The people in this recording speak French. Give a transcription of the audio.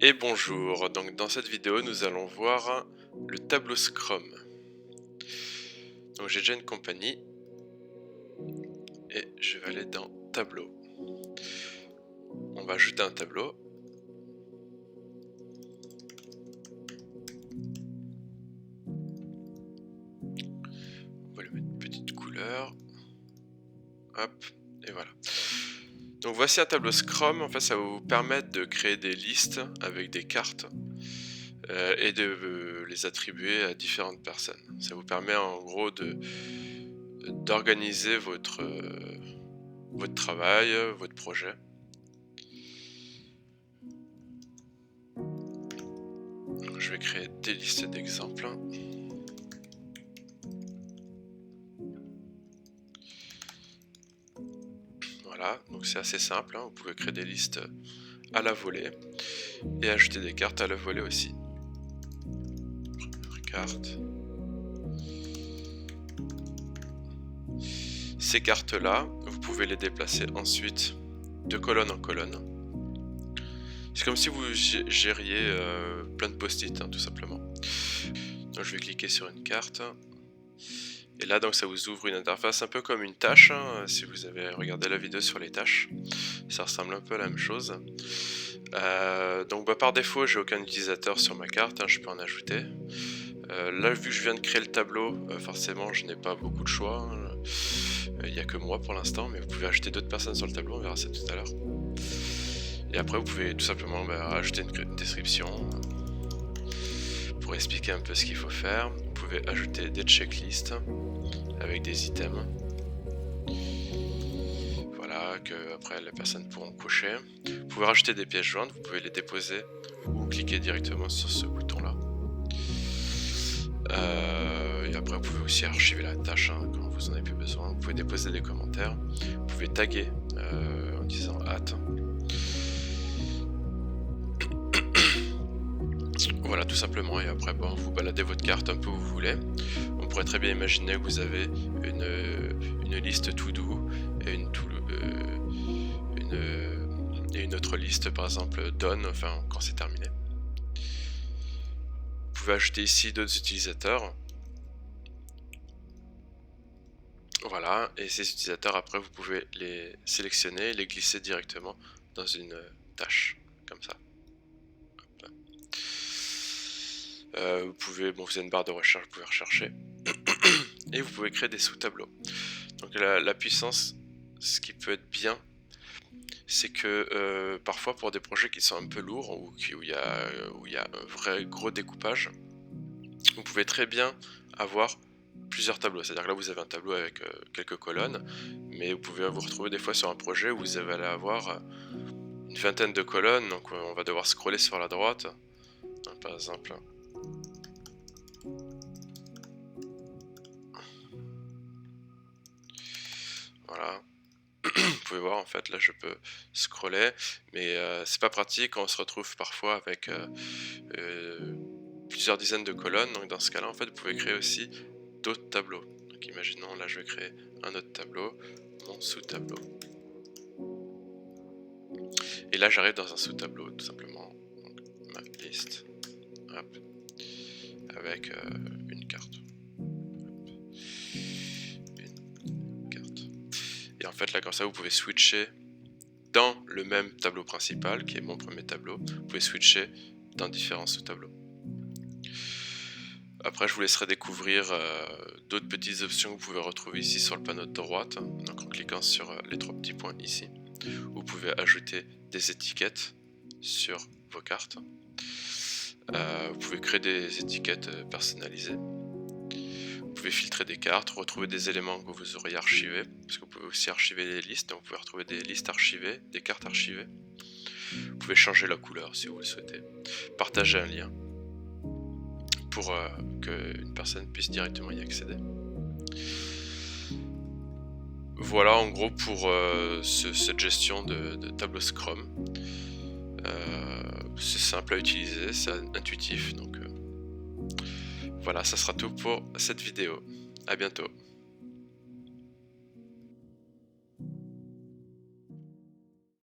Et bonjour, donc dans cette vidéo nous allons voir le tableau Scrum. Donc j'ai déjà une compagnie et je vais aller dans tableau. On va ajouter un tableau. On va lui mettre une petite couleur. Hop, et voilà. Donc voici un tableau Scrum. En fait, ça va vous permettre de créer des listes avec des cartes et de les attribuer à différentes personnes. Ça vous permet en gros d'organiser votre travail, votre projet. Je vais créer des listes d'exemples. Voilà, donc c'est assez simple, hein. Vous pouvez créer des listes à la volée et ajouter des cartes à la volée aussi. Première carte. Ces cartes-là, vous pouvez les déplacer ensuite de colonne en colonne. C'est comme si vous gériez plein de post-it, hein, tout simplement. Donc je vais cliquer sur une carte. Et là, donc, ça vous ouvre une interface un peu comme une tâche, hein, si vous avez regardé la vidéo sur les tâches. Ça ressemble un peu à la même chose. Donc par défaut, j'ai aucun utilisateur sur ma carte, hein, je peux en ajouter. Là, vu que je viens de créer le tableau, forcément, je n'ai pas beaucoup de choix. Il n'y a que moi pour l'instant, mais vous pouvez ajouter d'autres personnes sur le tableau, on verra ça tout à l'heure. Et après, vous pouvez tout simplement ajouter une description pour expliquer un peu ce qu'il faut faire. Vous pouvez ajouter des checklists avec des items. Voilà, que après les personnes pourront cocher. Vous pouvez rajouter des pièces jointes, vous pouvez les déposer ou cliquer directement sur ce bouton-là. Et après, vous pouvez aussi archiver la tâche hein, quand vous en avez plus besoin. Vous pouvez déposer des commentaires. Vous pouvez taguer en disant hâte. Voilà, tout simplement. Et après, bon, vous baladez votre carte un peu où vous voulez. On pourrait très bien imaginer que vous avez une liste to-do et une autre liste, par exemple done, enfin quand c'est terminé. Vous pouvez ajouter ici d'autres utilisateurs. Voilà, et ces utilisateurs, après, vous pouvez les sélectionner et les glisser directement dans une tâche, comme ça. Vous pouvez, bon, vous avez une barre de recherche, vous pouvez rechercher. Et vous pouvez créer des sous-tableaux. Donc la puissance, ce qui peut être bien, c'est que parfois pour des projets qui sont un peu lourds ou où il y a un vrai gros découpage, vous pouvez très bien avoir plusieurs tableaux. C'est-à-dire que là vous avez un tableau avec quelques colonnes, mais vous pouvez vous retrouver des fois sur un projet où vous allez avoir une vingtaine de colonnes, donc on va devoir scroller sur la droite. Donc, par exemple, voilà. Vous pouvez voir en fait là je peux scroller, mais c'est pas pratique quand on se retrouve parfois avec plusieurs dizaines de colonnes. Donc dans ce cas là en fait vous pouvez créer aussi d'autres tableaux. Donc imaginons là je vais créer un autre tableau, mon sous-tableau, et là j'arrive dans un sous-tableau tout simplement. Donc, ma liste, hop, avec une carte. Et en fait là comme ça vous pouvez switcher dans le même tableau principal qui est mon premier tableau, vous pouvez switcher dans différents sous-tableaux. Après je vous laisserai découvrir d'autres petites options que vous pouvez retrouver ici sur le panneau de droite, donc en cliquant sur les trois petits points ici. Vous pouvez ajouter des étiquettes sur vos cartes. Vous pouvez créer des étiquettes personnalisées. Vous pouvez filtrer des cartes, retrouver des éléments que vous auriez archivés, parce que vous pouvez aussi archiver des listes, donc vous pouvez retrouver des listes archivées, des cartes archivées. Vous pouvez changer la couleur si vous le souhaitez. Partager un lien pour qu'une personne puisse directement y accéder. Voilà en gros pour cette gestion de tableau Scrum. C'est simple à utiliser, c'est intuitif, donc voilà, ça sera tout pour cette vidéo. À bientôt.